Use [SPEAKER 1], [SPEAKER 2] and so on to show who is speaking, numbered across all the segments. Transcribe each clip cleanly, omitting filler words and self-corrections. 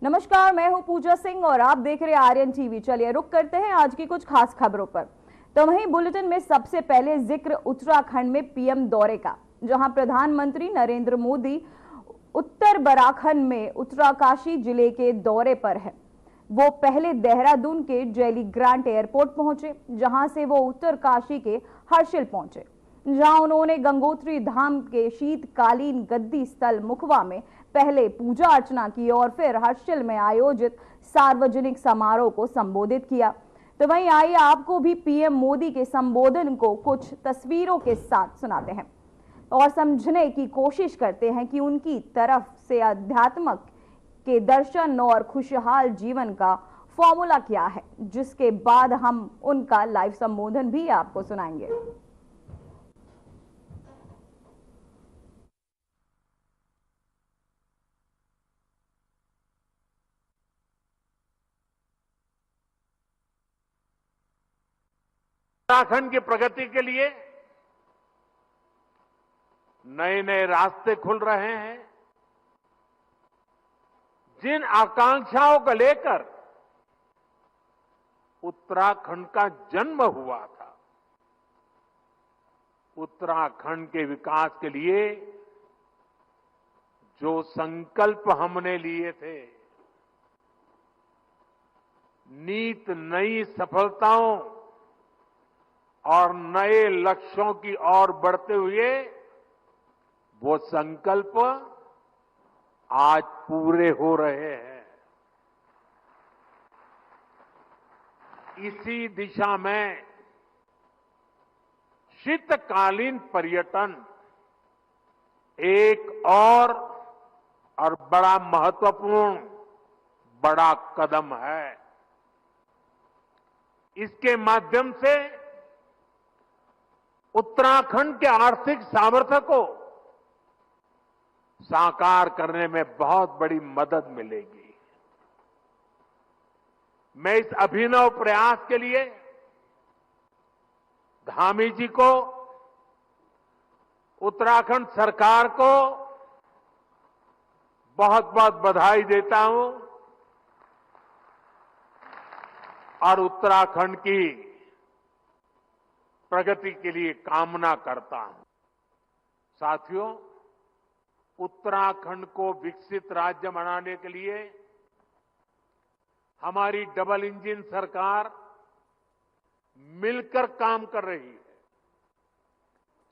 [SPEAKER 1] नमस्कार, मैं हूं पूजा सिंह और आप देख रहे हैं आर्यन टीवी। चलिए रुक करते हैं आज की कुछ खास खबरों पर। तो वहीं बुलेटिन में सबसे पहले जिक्र उत्तराखंड में पीएम दौरे का, जहां प्रधानमंत्री नरेंद्र मोदी उत्तराखंड में उत्तरकाशी जिले के दौरे पर है। वो पहले देहरादून के जैली ग्रांट एयरपोर्ट पहुंचे, जहां से वो उत्तरकाशी के हर्षिल पहुंचे, जहां उन्होंने गंगोत्री धाम के शीतकालीन गद्दी स्थल मुखवा में पहले पूजा अर्चना की और फिर हर्षिल में आयोजित सार्वजनिक समारोह को संबोधित किया। तो वहीं आइए आपको भी पीएम मोदी के संबोधन को कुछ तस्वीरों के साथ सुनाते हैं और समझने की कोशिश करते हैं कि उनकी तरफ से अध्यात्म के दर्शन और खुशहाल जीवन का फॉर्मूला क्या है, जिसके बाद हम उनका लाइव संबोधन भी आपको सुनाएंगे।
[SPEAKER 2] उत्तराखंड की प्रगति के लिए नए नए रास्ते खुल रहे हैं। जिन आकांक्षाओं को लेकर उत्तराखंड का जन्म हुआ था, उत्तराखंड के विकास के लिए जो संकल्प हमने लिए थे, नीत नई सफलताओं और नए लक्ष्यों की ओर बढ़ते हुए वो संकल्प आज पूरे हो रहे हैं। इसी दिशा में शीतकालीन पर्यटन एक और बड़ा महत्वपूर्ण बड़ा कदम है। इसके माध्यम से उत्तराखंड के आर्थिक सामर्थ्य को साकार करने में बहुत बड़ी मदद मिलेगी। मैं इस अभिनव प्रयास के लिए धामी जी को, उत्तराखंड सरकार को बहुत बहुत बधाई देता हूं और उत्तराखंड की प्रगति के लिए कामना करता हूं। साथियों, उत्तराखंड को विकसित राज्य बनाने के लिए हमारी डबल इंजन सरकार मिलकर काम कर रही है।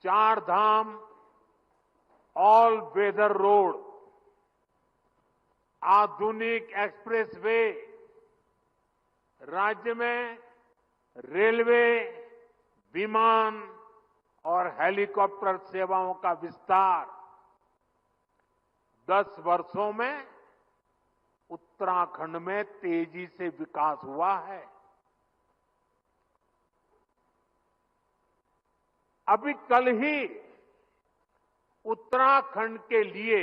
[SPEAKER 2] 4 धाम ऑल वेदर रोड, आधुनिक एक्सप्रेस वे, राज्य में रेलवे, विमान और हेलीकॉप्टर सेवाओं का विस्तार 10 वर्षों में उत्तराखंड में तेजी से विकास हुआ है। अभी कल ही उत्तराखंड के लिए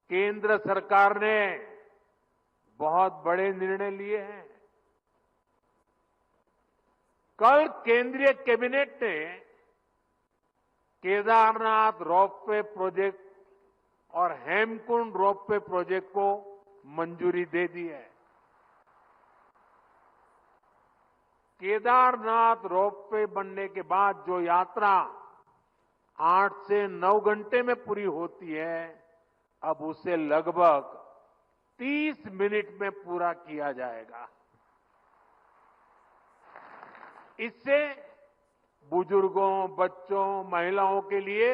[SPEAKER 2] केंद्र सरकार ने बहुत बड़े निर्णय लिए हैं। कल केंद्रीय कैबिनेट ने केदारनाथ रोपवे प्रोजेक्ट और हेमकुंड रोपवे प्रोजेक्ट को मंजूरी दे दी है। केदारनाथ रोपवे बनने के बाद जो यात्रा 8 से 9 घंटे में पूरी होती है, अब उसे लगभग 30 मिनट में पूरा किया जाएगा। इससे बुजुर्गों, बच्चों, महिलाओं के लिए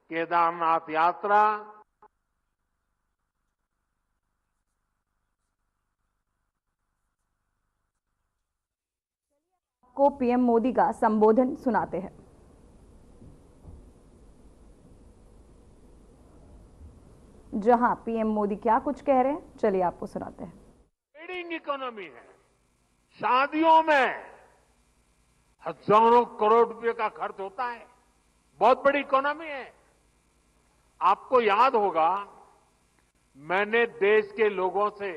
[SPEAKER 2] केदारनाथ यात्रा
[SPEAKER 1] को पीएम मोदी का संबोधन सुनाते हैं। जहां पीएम मोदी क्या कुछ कह रहे हैं, चलिए आपको सुनाते हैं।
[SPEAKER 2] ट्रेडिंग इकोनॉमी है। शादियों में हजारों करोड़ रुपए का खर्च होता है। बहुत बड़ी इकोनॉमी है। आपको याद होगा, मैंने देश के लोगों से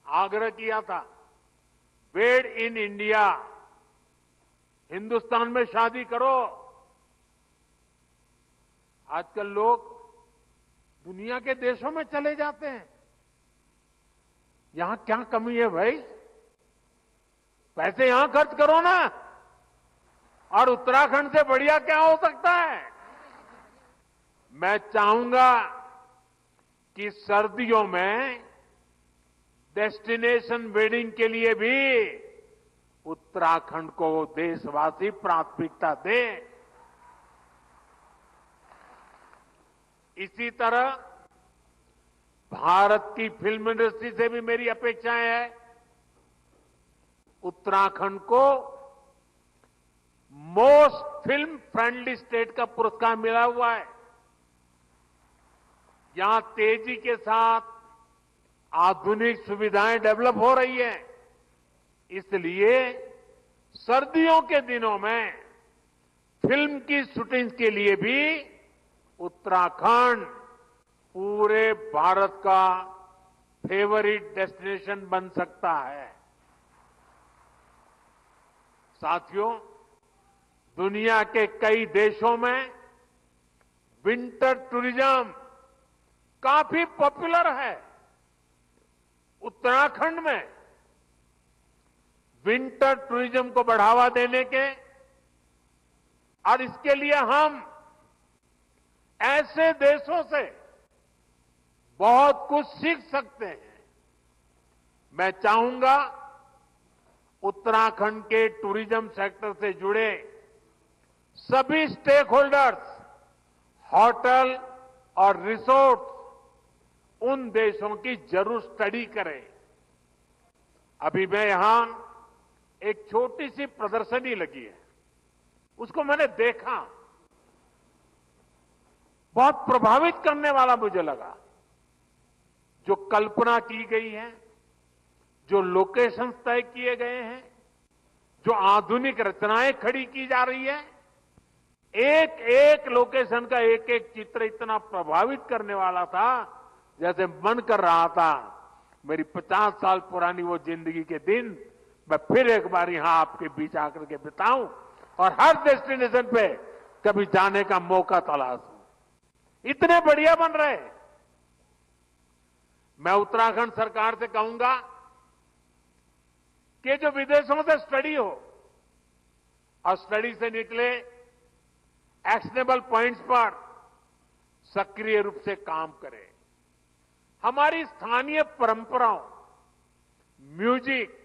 [SPEAKER 2] आग्रह किया था, मेड इन इंडिया, हिंदुस्तान में शादी करो। आजकल लोग दुनिया के देशों में चले जाते हैं, यहां क्या कमी है भाई? पैसे यहां खर्च करो ना। और उत्तराखंड से बढ़िया क्या हो सकता है? मैं चाहूंगा कि सर्दियों में डेस्टिनेशन वेडिंग के लिए भी उत्तराखंड को देशवासी प्राथमिकता दें। इसी तरह भारत की फिल्म इंडस्ट्री से भी मेरी अपेक्षाएं हैं। उत्तराखंड को मोस्ट फिल्म फ्रेंडली स्टेट का पुरस्कार मिला हुआ है। यहां तेजी के साथ आधुनिक सुविधाएं डेवलप हो रही है। इसलिए सर्दियों के दिनों में फिल्म की शूटिंग के लिए भी उत्तराखंड पूरे भारत का फेवरेट डेस्टिनेशन बन सकता है। साथियों, दुनिया के कई देशों में विंटर टूरिज्म काफी पॉपुलर है। उत्तराखंड में विंटर टूरिज्म को बढ़ावा देने के और इसके लिए हम ऐसे देशों से बहुत कुछ सीख सकते हैं। मैं चाहूंगा उत्तराखंड के टूरिज्म सेक्टर से जुड़े सभी स्टेक होल्डर्स, होटल और रिसोर्ट उन देशों की जरूर स्टडी करें। अभी मैं यहां एक छोटी सी प्रदर्शनी लगी है, उसको मैंने देखा, बहुत प्रभावित करने वाला मुझे लगा। जो कल्पना की गई है, जो लोकेशन तय किए गए हैं, जो आधुनिक रचनाएं खड़ी की जा रही है, एक एक लोकेशन का एक एक चित्र इतना प्रभावित करने वाला था, जैसे मन कर रहा था मेरी 50 साल पुरानी वो जिंदगी के दिन मैं फिर एक बार यहां आपके बीच आकर के बिताऊं और हर डेस्टिनेशन पे कभी जाने का मौका तलाशूं। इतने बढ़िया बन रहे। मैं उत्तराखंड सरकार से कहूंगा कि जो विदेशों से स्टडी हो और स्टडी से निकले एक्शनेबल पॉइंट्स पर सक्रिय रूप से काम करें। हमारी स्थानीय परंपराओं, म्यूजिक,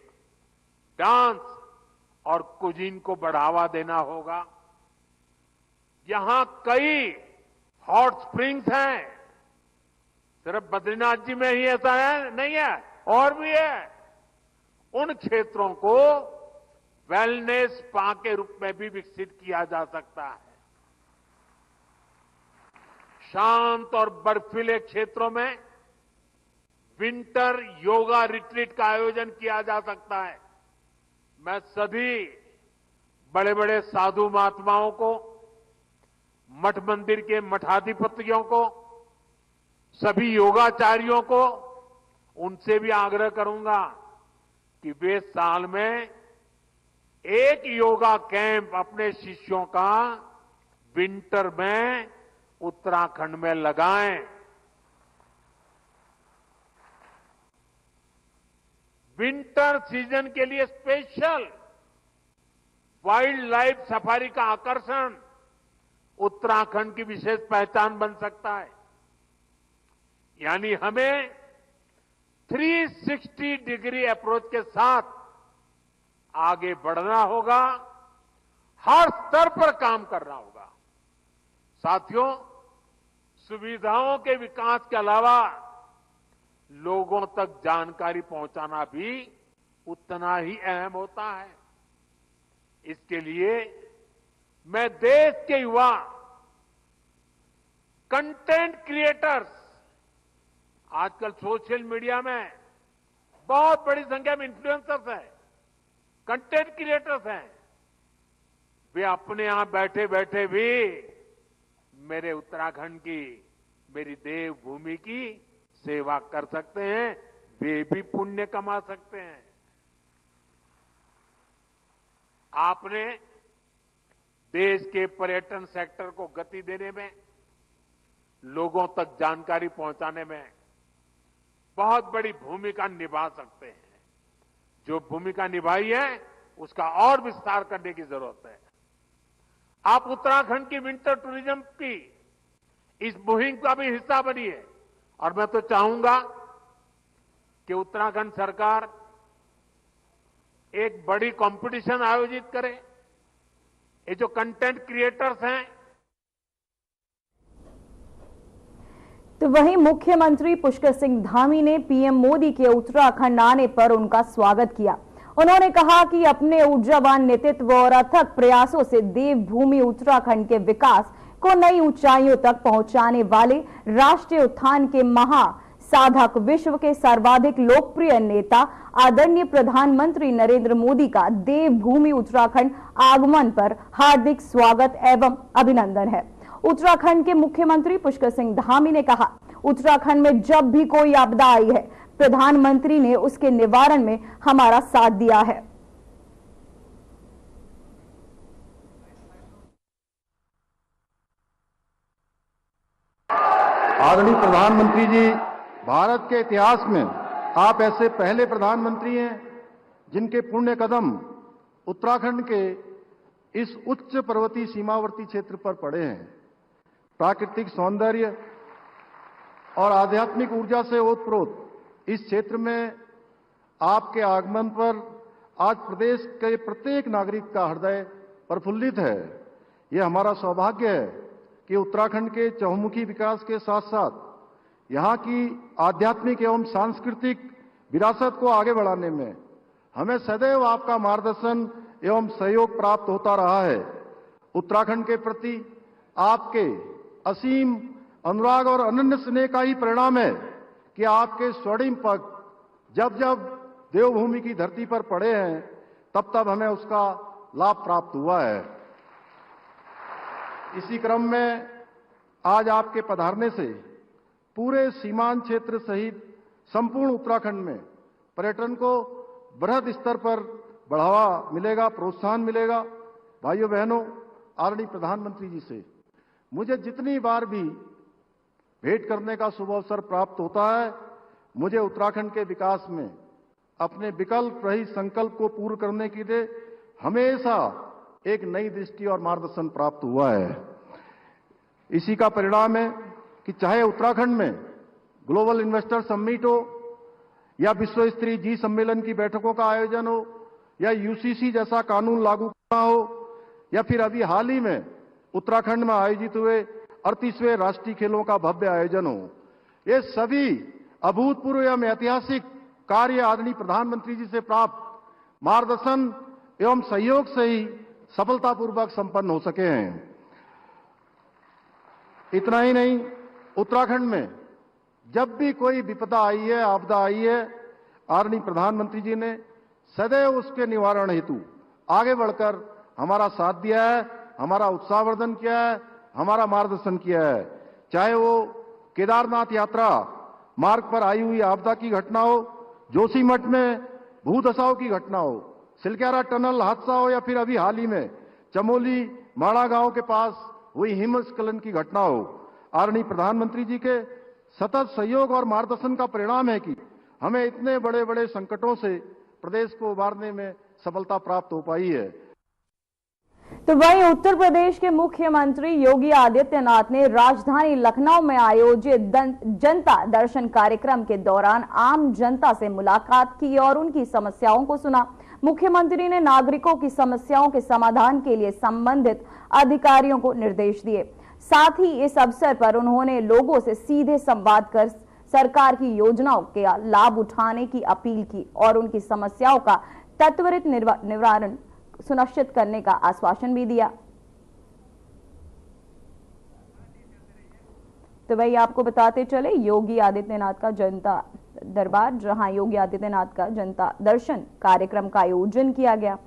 [SPEAKER 2] डांस और कुजीन को बढ़ावा देना होगा। यहां कई हॉट स्प्रिंग्स हैं। सिर्फ बद्रीनाथ जी में ही ऐसा है नहीं है, और भी है। उन क्षेत्रों को वेलनेस स्पा के रूप में भी विकसित किया जा सकता है। शांत और बर्फीले क्षेत्रों में विंटर योगा रिट्रीट का आयोजन किया जा सकता है। मैं सभी बड़े बड़े साधु महात्माओं को, मठ मंदिर के मठाधिपतियों को, सभी योगाचार्यों को, उनसे भी आग्रह करूंगा कि वे साल में एक योगा कैंप अपने शिष्यों का विंटर में उत्तराखंड में लगाएं। विंटर सीजन के लिए स्पेशल वाइल्ड लाइफ सफारी का आकर्षण उत्तराखंड की विशेष पहचान बन सकता है। यानी हमें 360 डिग्री अप्रोच के साथ आगे बढ़ना होगा, हर स्तर पर काम करना होगा। साथियों, सुविधाओं के विकास के अलावा लोगों तक जानकारी पहुंचाना भी उतना ही अहम होता है। इसके लिए मैं देश के युवा कंटेंट क्रिएटर्स, आजकल सोशल मीडिया में बहुत बड़ी संख्या में इन्फ्लुएंसर्स हैं, कंटेंट क्रिएटर्स हैं। वे अपने यहां बैठे बैठे भी मेरे उत्तराखंड की, मेरी देवभूमि की सेवा कर सकते हैं। वे भी पुण्य कमा सकते हैं। आपने देश के पर्यटन सेक्टर को गति देने में, लोगों तक जानकारी पहुंचाने में बहुत बड़ी भूमिका निभा सकते हैं। जो भूमिका निभाई है उसका और विस्तार करने की जरूरत है। आप उत्तराखंड की विंटर टूरिज्म की इस मुहिम का भी हिस्सा बनिए और मैं तो चाहूंगा कि उत्तराखंड सरकार एक बड़ी कंपटीशन आयोजित करे। ये जो कंटेंट क्रिएटर्स हैं,
[SPEAKER 1] तो वहीं मुख्यमंत्री पुष्कर सिंह धामी ने पीएम मोदी के उत्तराखंड आने पर उनका स्वागत किया। उन्होंने कहा कि अपने ऊर्जावान नेतृत्व और अथक प्रयासों से देवभूमि उत्तराखंड के विकास को नई ऊंचाइयों तक पहुंचाने वाले राष्ट्रीय उत्थान के महासाधक, विश्व के सर्वाधिक लोकप्रिय नेता आदरणीय प्रधानमंत्री नरेंद्र मोदी का देवभूमि उत्तराखंड आगमन पर हार्दिक स्वागत एवं अभिनंदन है। उत्तराखंड के मुख्यमंत्री पुष्कर सिंह धामी ने कहा, उत्तराखंड में जब भी कोई आपदा आई है, प्रधानमंत्री ने उसके निवारण में हमारा साथ दिया है।
[SPEAKER 3] आदरणीय प्रधानमंत्री जी, भारत के इतिहास में आप ऐसे पहले प्रधानमंत्री हैं जिनके पुण्य कदम उत्तराखंड के इस उच्च पर्वतीय सीमावर्ती क्षेत्र पर पड़े हैं। प्राकृतिक सौंदर्य और आध्यात्मिक ऊर्जा से ओतप्रोत इस क्षेत्र में आपके आगमन पर आज प्रदेश के प्रत्येक नागरिक का हृदय प्रफुल्लित है। यह हमारा सौभाग्य है कि उत्तराखंड के चहुमुखी विकास के साथ साथ यहाँ की आध्यात्मिक एवं सांस्कृतिक विरासत को आगे बढ़ाने में हमें सदैव आपका मार्गदर्शन एवं सहयोग प्राप्त होता रहा है। उत्तराखंड के प्रति आपके असीम अनुराग और अनन्य स्नेह का ही परिणाम है कि आपके स्वर्णिम पग जब जब देवभूमि की धरती पर पड़े हैं, तब तब हमें उसका लाभ प्राप्त हुआ है। इसी क्रम में आज आपके पधारने से पूरे सीमांत क्षेत्र सहित संपूर्ण उत्तराखंड में पर्यटन को बृहद स्तर पर बढ़ावा मिलेगा, प्रोत्साहन मिलेगा। भाइयों बहनों, आदरणीय प्रधानमंत्री जी से मुझे जितनी बार भी भेंट करने का शुभ अवसर प्राप्त होता है, मुझे उत्तराखंड के विकास में अपने विकल्प रहित संकल्प को पूर्ण करने के लिए हमेशा एक नई दृष्टि और मार्गदर्शन प्राप्त हुआ है। इसी का परिणाम है कि चाहे उत्तराखंड में ग्लोबल इन्वेस्टर समिट हो या विश्व स्तरीय जी सम्मेलन की बैठकों का आयोजन हो या यूसीसी जैसा कानून लागू करना हो या फिर अभी हाल ही में उत्तराखंड में आयोजित हुए 38वें राष्ट्रीय खेलों का भव्य आयोजन हो, ये सभी अभूतपूर्व एवं ऐतिहासिक कार्य आदरणीय प्रधानमंत्री जी से प्राप्त मार्गदर्शन एवं सहयोग से ही सफलतापूर्वक संपन्न हो सके हैं। इतना ही नहीं, उत्तराखंड में जब भी कोई विपदा आई है, आपदा आई है, आदरणीय प्रधानमंत्री जी ने सदैव उसके निवारण हेतु आगे बढ़कर हमारा साथ दिया है, हमारा उत्साहवर्धन किया है, हमारा मार्गदर्शन किया है। चाहे वो केदारनाथ यात्रा मार्ग पर आई हुई आपदा की घटना हो, जोशीमठ में भूधसाव की घटना हो, सिलक्यारा टनल हादसा हो या फिर अभी हाल ही में चमोली माड़ा गांव के पास हुई हिमस्खलन की घटना हो, आदरणीय प्रधानमंत्री जी के सतत सहयोग और मार्गदर्शन का परिणाम है कि हमें इतने बड़े बड़े संकटों से प्रदेश को उबारने में सफलता प्राप्त हो पाई है।
[SPEAKER 1] तो वहीं उत्तर प्रदेश के मुख्यमंत्री योगी आदित्यनाथ ने राजधानी लखनऊ में आयोजित जनता दर्शन कार्यक्रम के दौरान आम जनता से मुलाकात की और उनकी समस्याओं को सुना। मुख्यमंत्री ने नागरिकों की समस्याओं के समाधान के लिए संबंधित अधिकारियों को निर्देश दिए। साथ ही इस अवसर पर उन्होंने लोगों से सीधे संवाद कर सरकार की योजनाओं के लाभ उठाने की अपील की और उनकी समस्याओं का त्वरित निवारण सुनिश्चित करने का आश्वासन भी दिया। तो वही आपको बताते चले, योगी आदित्यनाथ का जनता दरबार, जहां योगी आदित्यनाथ का जनता दर्शन कार्यक्रम का आयोजन किया गया,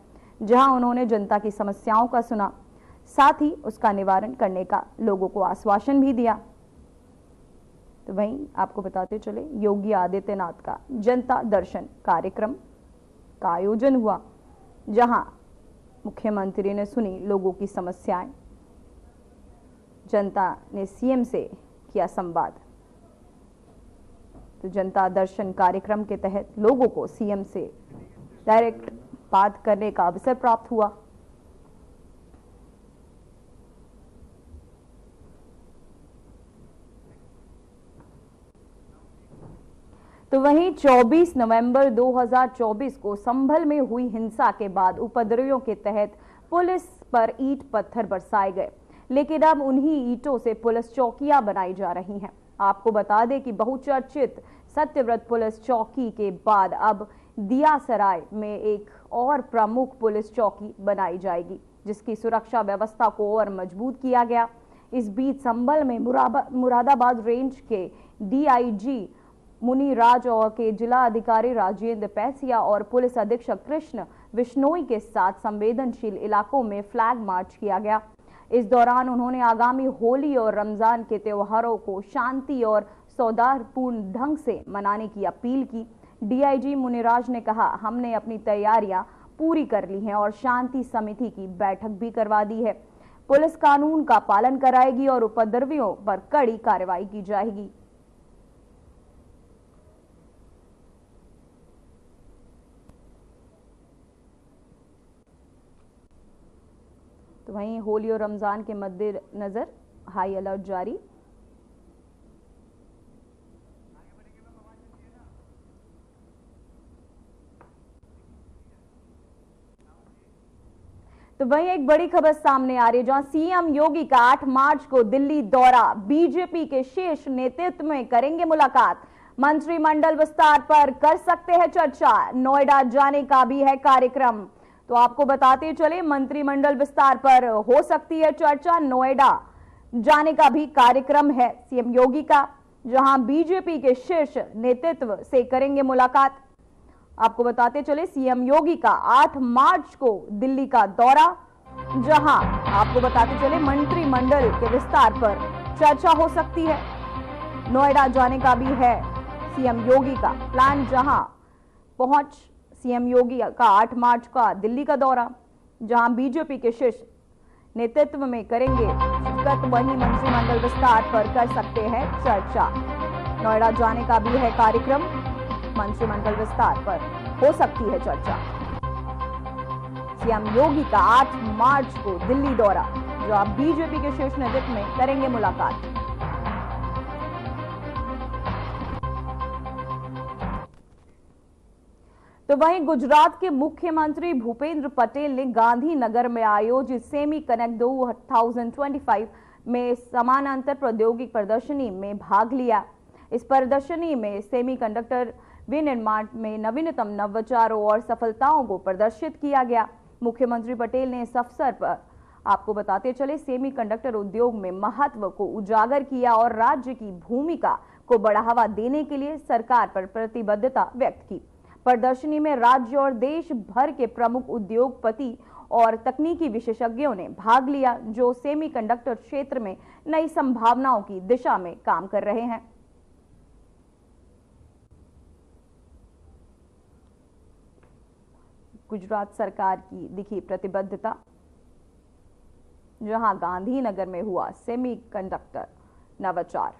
[SPEAKER 1] जहां उन्होंने जनता की समस्याओं का सुना, साथ ही उसका निवारण करने का लोगों को आश्वासन भी दिया। तो वहीं आपको बताते चले, योगी आदित्यनाथ का जनता दर्शन कार्यक्रम का आयोजन हुआ, जहां मुख्यमंत्री ने सुनी लोगों की समस्याएं, जनता ने सीएम से किया संवाद। तो जनता दर्शन कार्यक्रम के तहत लोगों को सीएम से डायरेक्ट बात करने का अवसर प्राप्त हुआ। तो वहीं 24 नवंबर 2024 को संभल में हुई हिंसा के बाद उपद्रवियों के तहत पुलिस पर ईंट पत्थर बरसाए गए, लेकिन अब उन्हीं ईंटों से पुलिस चौकियां बनाई जा रही हैं। आपको बता दें कि बहुचर्चित सत्यव्रत पुलिस चौकी के बाद अब दियासराय में एक और प्रमुख पुलिस चौकी बनाई जाएगी, जिसकी सुरक्षा व्यवस्था को और मजबूत किया गया। इस बीच संभल में मुरादाबाद रेंज के डीआईजी मुनिराज और के जिला अधिकारी राजेंद्र पैसिया और पुलिस अधीक्षक कृष्ण विश्नोई के साथ संवेदनशील इलाकों में फ्लैग मार्च किया गया। इस दौरान उन्होंने आगामी होली और रमजान के त्योहारों को शांति और सौहार्दपूर्ण ढंग से मनाने की अपील की। डीआईजी मुनिराज ने कहा, हमने अपनी तैयारियां पूरी कर ली हैं और शांति समिति की बैठक भी करवा दी है। पुलिस कानून का पालन कराएगी और उपद्रवियों पर कड़ी कार्रवाई की जाएगी। तो वहीं होली और रमजान के मद्देनजर हाई अलर्ट जारी। तो वहीं एक बड़ी खबर सामने आ रही है, जहां सीएम योगी का 8 मार्च को दिल्ली दौरा, बीजेपी के शीर्ष नेतृत्व में करेंगे मुलाकात, मंत्रिमंडल विस्तार पर कर सकते हैं चर्चा, नोएडा जाने का भी है कार्यक्रम। तो आपको बताते चले, मंत्रिमंडल विस्तार पर हो सकती है चर्चा, नोएडा जाने का भी कार्यक्रम है सीएम योगी का, जहां बीजेपी के शीर्ष नेतृत्व से करेंगे मुलाकात। आपको बताते चले, सीएम योगी का 8 मार्च को दिल्ली का दौरा, जहां आपको बताते चले मंत्रिमंडल के विस्तार पर चर्चा हो सकती है। नोएडा जाने का भी है सीएम योगी का प्लान, जहां पहुंच सीएम योगी का 8 मार्च का दिल्ली का दौरा, जहां बीजेपी के शीर्ष नेतृत्व में करेंगे शिरकत, वहीं मंत्रिमंडल विस्तार पर कर सकते हैं चर्चा। नोएडा जाने का भी है कार्यक्रम, मंत्रिमंडल विस्तार पर हो सकती है चर्चा। सीएम योगी का 8 मार्च को दिल्ली दौरा, जो आप बीजेपी के शीर्ष नेतृत्व में करेंगे मुलाकात। तो वहीं गुजरात के मुख्यमंत्री भूपेंद्र पटेल ने गांधीनगर में आयोजित सेमी कनेक्ट 2025 में समानांतर प्रौद्योगिक प्रदर्शनी में भाग लिया। इस प्रदर्शनी में सेमीकंडक्टर विनिर्माण में नवीनतम नवाचारों और सफलताओं को प्रदर्शित किया गया। मुख्यमंत्री पटेल ने इस अवसर पर आपको बताते चले सेमीकंडक्टर उद्योग में महत्व को उजागर किया और राज्य की भूमिका को बढ़ावा देने के लिए सरकार पर प्रतिबद्धता व्यक्त की। प्रदर्शनी में राज्य और देश भर के प्रमुख उद्योगपति और तकनीकी विशेषज्ञों ने भाग लिया, जो सेमीकंडक्टर क्षेत्र में नई संभावनाओं की दिशा में काम कर रहे हैं। गुजरात सरकार की दिखी प्रतिबद्धता, जहां गांधीनगर में हुआ सेमीकंडक्टर नवाचार।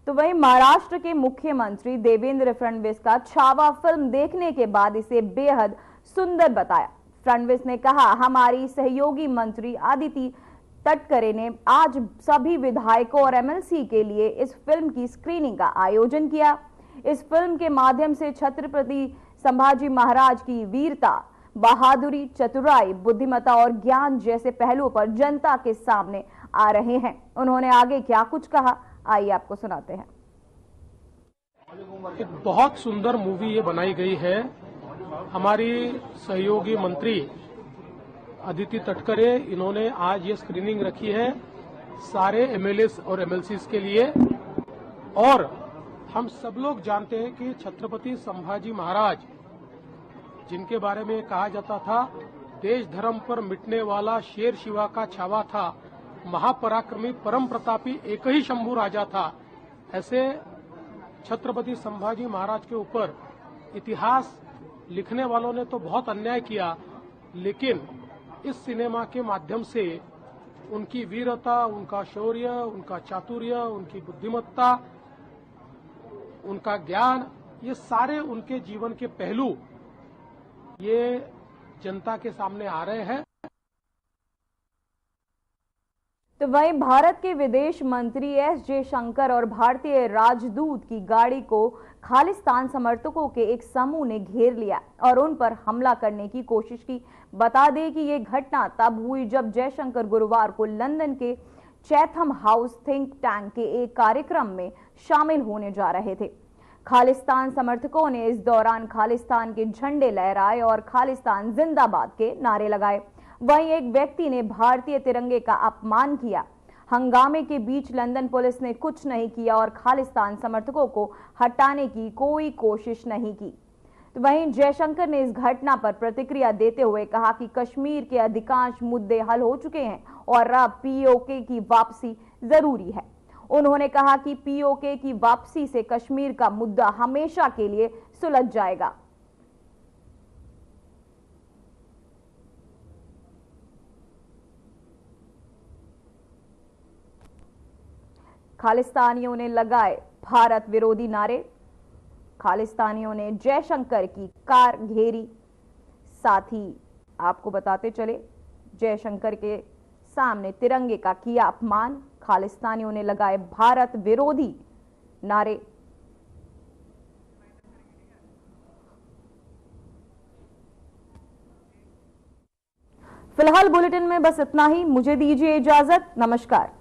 [SPEAKER 1] तो वहीं महाराष्ट्र के मुख्यमंत्री देवेंद्र फडणवीस का छावा फिल्म देखने के बाद इसे बेहद सुंदर बताया। फडणवीस ने कहा, हमारी सहयोगी मंत्री अदिति तटकरे ने आज सभी विधायकों और एमएलसी के लिए इस फिल्म की स्क्रीनिंग का आयोजन किया। इस फिल्म के माध्यम से छत्रपति संभाजी महाराज की वीरता, बहादुरी, चतुराई, बुद्धिमत्ता और ज्ञान जैसे पहलुओं पर जनता के सामने आ रहे हैं। उन्होंने आगे क्या कुछ कहा, आइए आपको सुनाते हैं।
[SPEAKER 4] एक बहुत सुंदर मूवी ये बनाई गई है। हमारी सहयोगी मंत्री अदिति तटकरे, इन्होंने आज ये स्क्रीनिंग रखी है सारे एमएलए और एमएलसीज के लिए। और हम सब लोग जानते हैं कि छत्रपति संभाजी महाराज, जिनके बारे में कहा जाता था देश धर्म पर मिटने वाला शेर शिवा का छावा था, महापराक्रमी परम प्रतापी एक ही शंभू राजा था, ऐसे छत्रपति संभाजी महाराज के ऊपर इतिहास लिखने वालों ने तो बहुत अन्याय किया, लेकिन इस सिनेमा के माध्यम से उनकी वीरता, उनका शौर्य, उनका चातुर्य, उनकी बुद्धिमत्ता, उनका ज्ञान, ये सारे उनके जीवन के पहलू ये जनता के सामने आ रहे हैं।
[SPEAKER 1] तो वहीं भारत के विदेश मंत्री एस जयशंकर और भारतीय राजदूत की गाड़ी को खालिस्तान समर्थकों के एक समूह ने घेर लिया और उन पर हमला करने की कोशिश की। बता दें कि ये घटना तब हुई जब जयशंकर गुरुवार को लंदन के चैथम हाउस थिंक टैंक के एक कार्यक्रम में शामिल होने जा रहे थे। खालिस्तान समर्थकों ने इस दौरान खालिस्तान के झंडे लहराए और खालिस्तान जिंदाबाद के नारे लगाए। वहीं एक व्यक्ति ने भारतीय तिरंगे का अपमान किया। हंगामे के बीच लंदन पुलिस ने कुछ नहीं किया और खालिस्तान समर्थकों को हटाने की कोई कोशिश नहीं की। तो वहीं जयशंकर ने इस घटना पर प्रतिक्रिया देते हुए कहा कि कश्मीर के अधिकांश मुद्दे हल हो चुके हैं और अब पीओके की वापसी जरूरी है। उन्होंने कहा कि पीओके की वापसी से कश्मीर का मुद्दा हमेशा के लिए सुलझ जाएगा। खालिस्तानियों ने लगाए भारत विरोधी नारे। खालिस्तानियों ने जयशंकर की कार घेरी। साथ ही आपको बताते चले, जयशंकर के सामने तिरंगे का किया अपमान। खालिस्तानियों ने लगाए भारत विरोधी नारे। फिलहाल बुलेटिन में बस इतना ही। मुझे दीजिए इजाजत। नमस्कार।